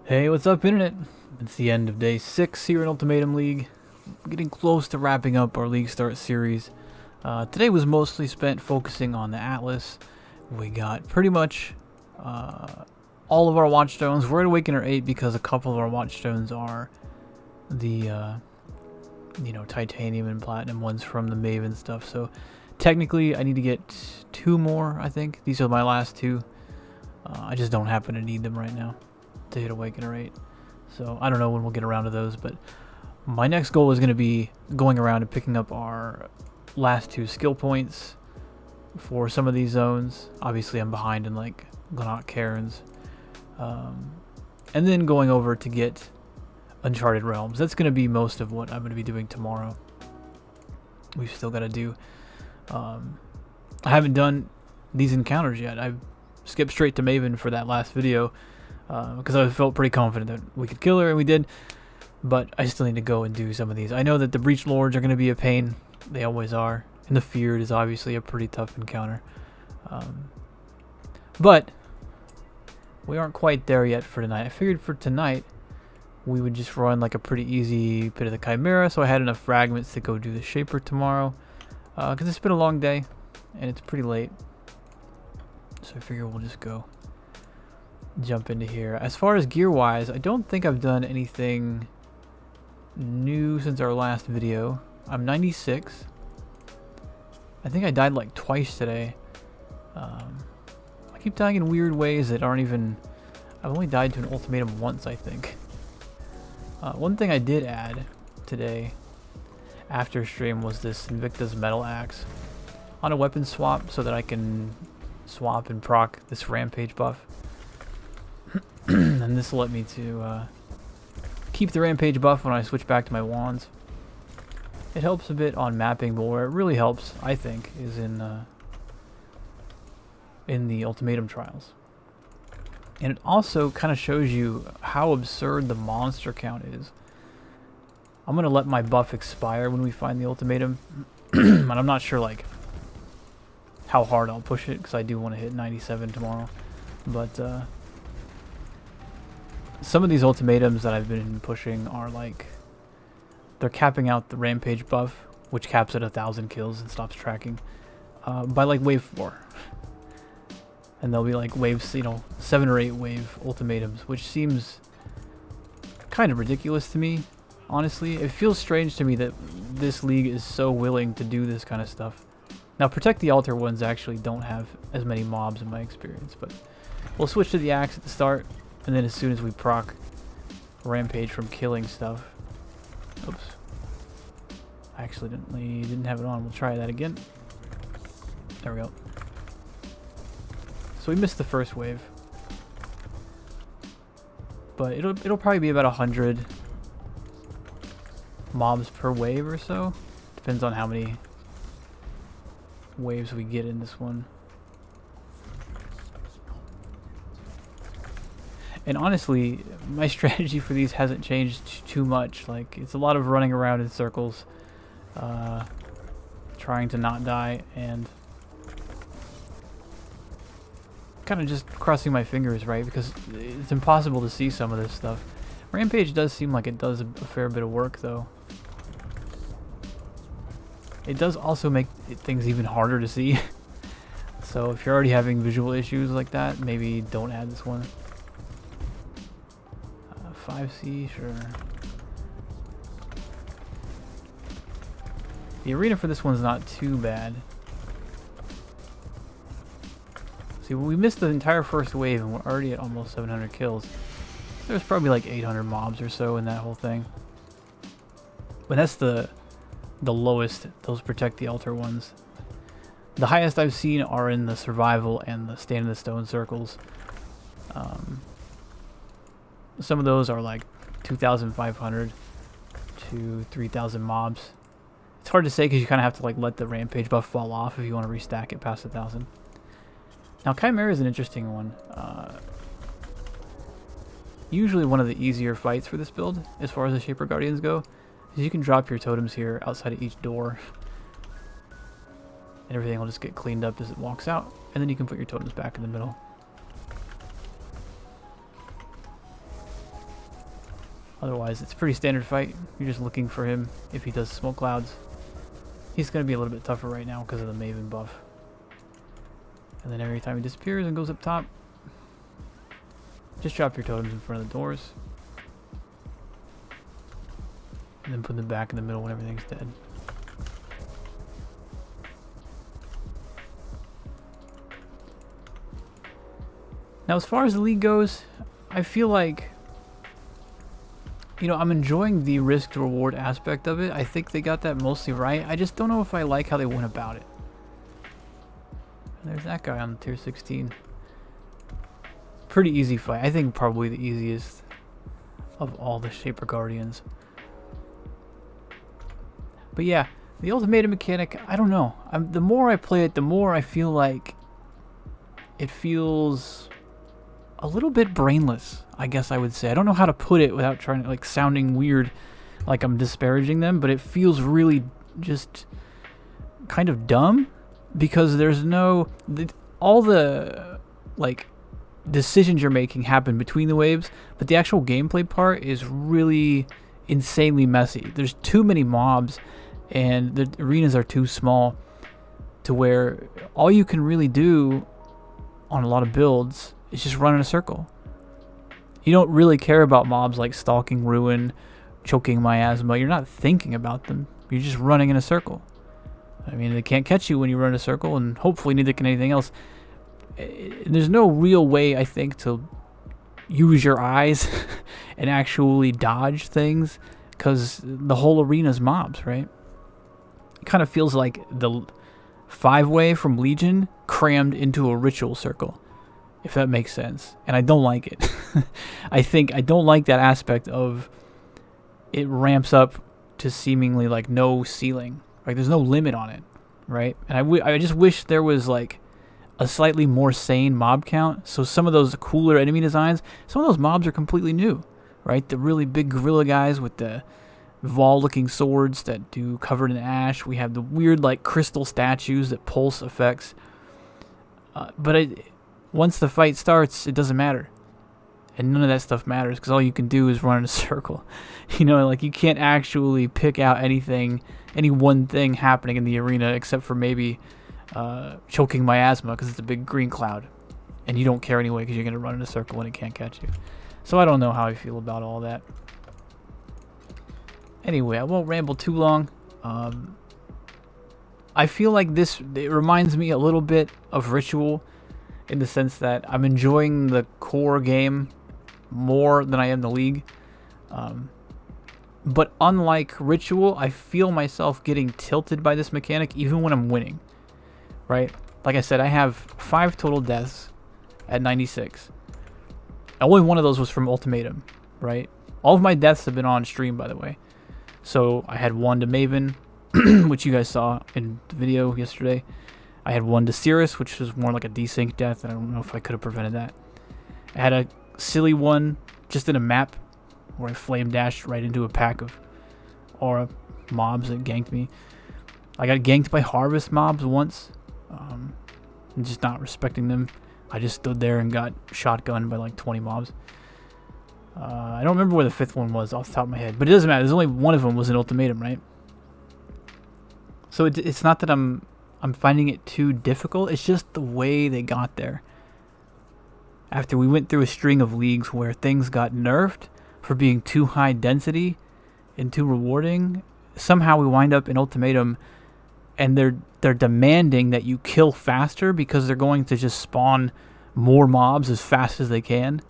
Hey, what's up, Internet? It's the end of day 6 here in Ultimatum League. Getting close to wrapping up our League Start series. Today was mostly spent focusing on the Atlas. We got pretty much all of our Watchstones. We're at Awakener 8 because a couple of our Watchstones are the, titanium and platinum ones from the Maven stuff. So technically I need to get 2 more, I think. These are my last 2. I just don't happen to need them right now to hit Awakener 8. So I don't know when we'll get around to those, but my next goal is going to be going around and picking up our last 2 skill points for some of these zones. Obviously I'm behind in like Glenot Cairns. And then going over to get Uncharted Realms. That's going to be most of what I'm going to be doing tomorrow. We've still got to do. I haven't done these encounters yet. I've skipped straight to Maven for that last video. Because I felt pretty confident that we could kill her, and we did. But I still need to go and do some of these. I know that the Breach Lords are going to be a pain. They always are. And the Feared is obviously a pretty tough encounter. But we aren't quite there yet for tonight. I figured for tonight we would just run like a pretty easy Pit of the Chimera, so I had enough fragments to go do the Shaper tomorrow. Because it's been a long day, and it's pretty late. So I figure we'll just go jump into here. As far as gear wise, I don't think I've done anything new since our last video. I'm 96. I think I died like twice today. I keep dying in weird ways that aren't even... I've only died to an ultimatum once, I think. One thing I did add today after stream was this Invicta's Metal Axe on a weapon swap so that I can swap and proc this Rampage buff. And this will let me to keep the Rampage buff when I switch back to my wands. It helps a bit on mapping, but where it really helps, I think, is in the Ultimatum trials. And it also kind of shows you how absurd the monster count is. I'm going to let my buff expire when we find the Ultimatum. And I'm not sure like how hard I'll push it, because I do want to hit 97 tomorrow. But some of these ultimatums that I've been pushing are like, they're capping out the Rampage buff, which caps at 1,000 kills and stops tracking, by like wave 4. And they'll be like waves, 7 or 8 wave ultimatums, which seems kind of ridiculous to me, honestly. It feels strange to me that this league is so willing to do this kind of stuff. Now, Protect the Altar ones actually don't have as many mobs in my experience, but we'll switch to the axe at the start. And then as soon as we proc Rampage from killing stuff... Oops. I accidentally didn't have it on. We'll try that again. There we go. So we missed the first wave. But it'll probably be about 100 mobs per wave or so. Depends on how many waves we get in this one. And honestly, my strategy for these hasn't changed too much. Like, it's a lot of running around in circles, trying to not die, and kind of just crossing my fingers, right? Because it's impossible to see some of this stuff. Rampage does seem like it does a fair bit of work, though. It does also make things even harder to see. So if you're already having visual issues like that, maybe don't add this one. 5C, sure. The arena for this one's not too bad. See, we missed the entire first wave and we're already at almost 700 kills. There's probably like 800 mobs or so in that whole thing. But that's the lowest, those Protect the Altar ones. The highest I've seen are in the Survival and the Stand in the Stone circles. Some of those are like 2,500 to 3,000 mobs. It's hard to say because you kind of have to like let the Rampage buff fall off if you want to restack it past 1,000. Now Chimera is an interesting one. Usually one of the easier fights for this build, as far as the Shaper Guardians go, is you can drop your totems here outside of each door. And everything will just get cleaned up as it walks out. And then you can put your totems back in the middle. Otherwise, it's a pretty standard fight. You're just looking for him if he does smoke clouds. He's going to be a little bit tougher right now because of the Maven buff. And then every time he disappears and goes up top, just drop your totems in front of the doors. And then put them back in the middle when everything's dead. Now, as far as the league goes, I feel like, you know, I'm enjoying the risk to reward aspect of it. I think they got that mostly right. I just don't know if I like how they went about it. And there's that guy on tier 16. Pretty easy fight. I think probably the easiest of all the Shaper Guardians. But yeah, the Ultimatum mechanic, I don't know. The more I play it, the more I feel like it feels a little bit brainless, I guess I would say. I don't know how to put it without trying to, like, sounding weird, like I'm disparaging them, but it feels really just kind of dumb because there's no... all the, like, decisions you're making happen between the waves, but the actual gameplay part is really insanely messy. There's too many mobs, and the arenas are too small to where all you can really do on a lot of builds is just run in a circle. You don't really care about mobs like Stalking Ruin, Choking Miasma. You're not thinking about them. You're just running in a circle. I mean, they can't catch you when you run in a circle, and hopefully neither can anything else. There's no real way, I think, to use your eyes and actually dodge things because the whole arena's mobs, right? It kind of feels like the 5-way from Legion crammed into a ritual circle, if that makes sense. And I don't like it. I don't like that aspect of it ramps up to seemingly like no ceiling. Like there's no limit on it, right? And I just wish there was like a slightly more sane mob count. So some of those cooler enemy designs, some of those mobs are completely new, right? The really big gorilla guys with the Vol-looking swords that do covered in ash. We have the weird like crystal statues that pulse effects. Once the fight starts, it doesn't matter. And none of that stuff matters because all you can do is run in a circle. You know, like you can't actually pick out anything, any one thing happening in the arena except for maybe Choking Miasma because it's a big green cloud. And you don't care anyway because you're going to run in a circle and it can't catch you. So I don't know how I feel about all that. Anyway, I won't ramble too long. I feel like it reminds me a little bit of Ritual in the sense that I'm enjoying the core game more than I am the league. But unlike Ritual, I feel myself getting tilted by this mechanic even when I'm winning. Right? Like I said, I have 5 total deaths at 96. Only one of those was from Ultimatum, right? All of my deaths have been on stream, by the way. So I had 1 to Maven, which you guys saw in the video yesterday. I had 1 to Cirrus, which was more like a desync death, and I don't know if I could have prevented that. I had a silly one just in a map where I flame dashed right into a pack of aura mobs that ganked me. I got ganked by harvest mobs once, and just not respecting them. I just stood there and got shotgunned by like 20 mobs. I don't remember where the 5th one was off the top of my head, but it doesn't matter. There's only one of them was an Ultimatum, right? So it's not that I'm finding it too difficult. It's just the way they got there. After we went through a string of leagues where things got nerfed for being too high density and too rewarding, somehow we wind up in Ultimatum, and they're demanding that you kill faster because they're going to just spawn more mobs as fast as they can.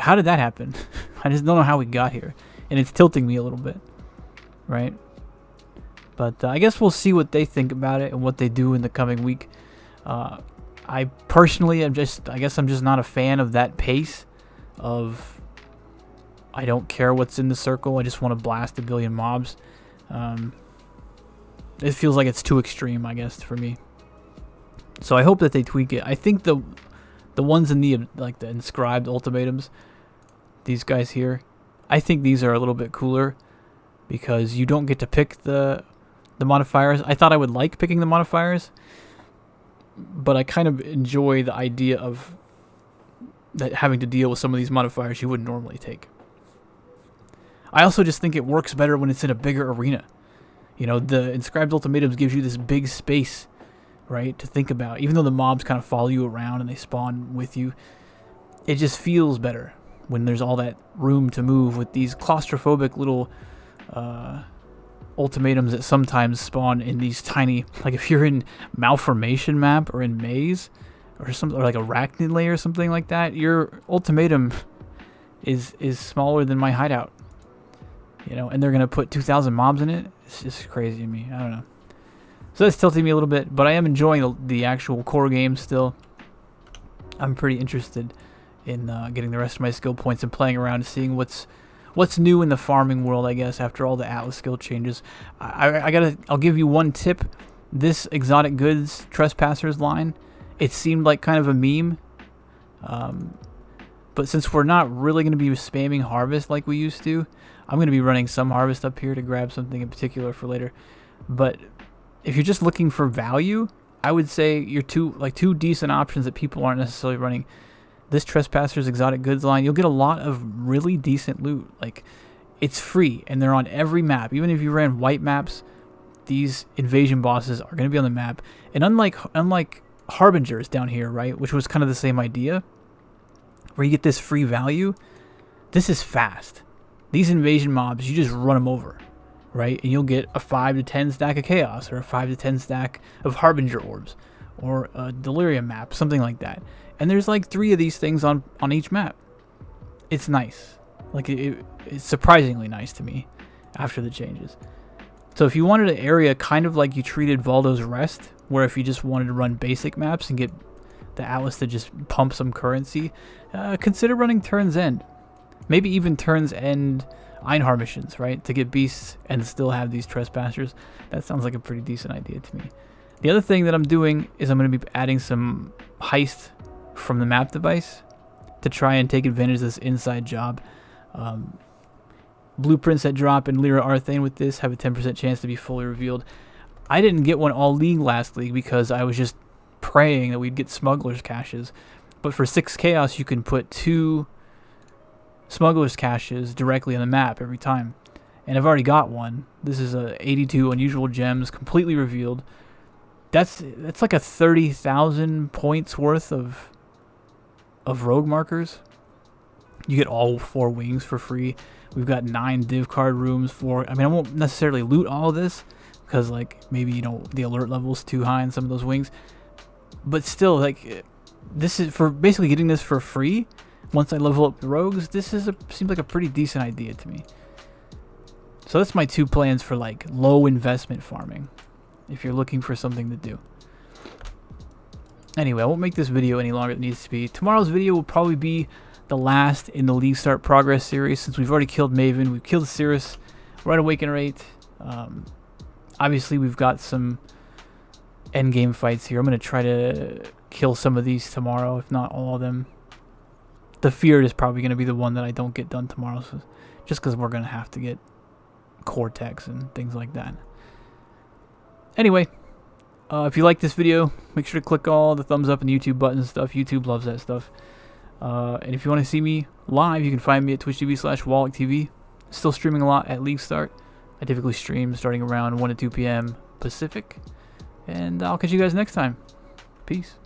How did that happen? I just don't know how we got here. And it's tilting me a little bit. Right? But I guess we'll see what they think about it and what they do in the coming week. I personally am I guess I'm just not a fan of that pace of I don't care what's in the circle. I just want to blast a billion mobs. It feels like it's too extreme, I guess, for me. So I hope that they tweak it. I think the ones in the inscribed ultimatums, these guys here, I think these are a little bit cooler because you don't get to pick the modifiers. I thought I would like picking the modifiers, but I kind of enjoy the idea of that having to deal with some of these modifiers you wouldn't normally take. I also just think it works better when it's in a bigger arena. You know, the Inscribed Ultimatums gives you this big space, right, to think about. Even though the mobs kind of follow you around and they spawn with you, it just feels better when there's all that room to move with these claustrophobic little ultimatums that sometimes spawn in these tiny, like if you're in Malformation map or in Maze or something, or like Arachnid Layer or something like that, your ultimatum is smaller than my hideout. You know, and they're gonna put 2,000 mobs in it. It's just crazy to me. I don't know. So that's tilting me a little bit, but I am enjoying the actual core game still. I'm pretty interested in getting the rest of my skill points and playing around and seeing what's new in the farming world, I guess, after all the Atlas skill changes. I'll give you one tip. This exotic goods trespassers line, it seemed like kind of a meme. But since we're not really going to be spamming harvest like we used to, I'm going to be running some harvest up here to grab something in particular for later. But if you're just looking for value, I would say your two decent options that people aren't necessarily running. This Trespassers Exotic Goods line, you'll get a lot of really decent loot. Like, it's free, and they're on every map. Even if you ran white maps, these invasion bosses are going to be on the map. And unlike Harbingers down here, right, which was kind of the same idea, where you get this free value, this is fast. These invasion mobs, you just run them over, right? And you'll get a 5 to 10 stack of Chaos, or a 5 to 10 stack of Harbinger Orbs, or a Delirium map, something like that. And there's like 3 of these things on each map. It's nice. Like, it's surprisingly nice to me after the changes. So if you wanted an area kind of like you treated Valdo's Rest, where if you just wanted to run basic maps and get the Atlas to just pump some currency, consider running Turn's End. Maybe even Turn's End Einhar missions, right? To get beasts and still have these trespassers. That sounds like a pretty decent idea to me. The other thing that I'm doing is I'm going to be adding some heist from the map device to try and take advantage of this inside job. Blueprints that drop in Lyra Arthane with this have a 10% chance to be fully revealed. I didn't get one all league last league because I was just praying that we'd get smugglers caches. But for 6 chaos, you can put 2 smugglers caches directly on the map every time. And I've already got one. This is a 82 unusual gems, completely revealed. That's like a 30,000 points worth of rogue markers. You get all 4 wings for free. We've got 9 div card rooms for. I mean, I won't necessarily loot all of this because, like, maybe, you know, the alert level's too high in some of those wings. But still, like, this is for basically getting this for free. Once I level up the rogues, this seems like a pretty decent idea to me. So that's my 2 plans for, like, low investment farming, if you're looking for something to do. Anyway, I won't make this video any longer than it needs to be. Tomorrow's video will probably be the last in the League Start Progress series, since we've already killed Maven, we've killed Cirrus, we're at Awaken Rate. Obviously, we've got some endgame fights here. I'm going to try to kill some of these tomorrow, if not all of them. The Feared is probably going to be the one that I don't get done tomorrow, so just because we're going to have to get Cortex and things like that. Anyway, if you like this video, make sure to click all the thumbs up and the YouTube button and stuff. YouTube loves that stuff. And if you want to see me live, you can find me at twitch.tv/WallachTV. Still streaming a lot at League Start. I typically stream starting around 1 to 2 p.m. Pacific. And I'll catch you guys next time. Peace.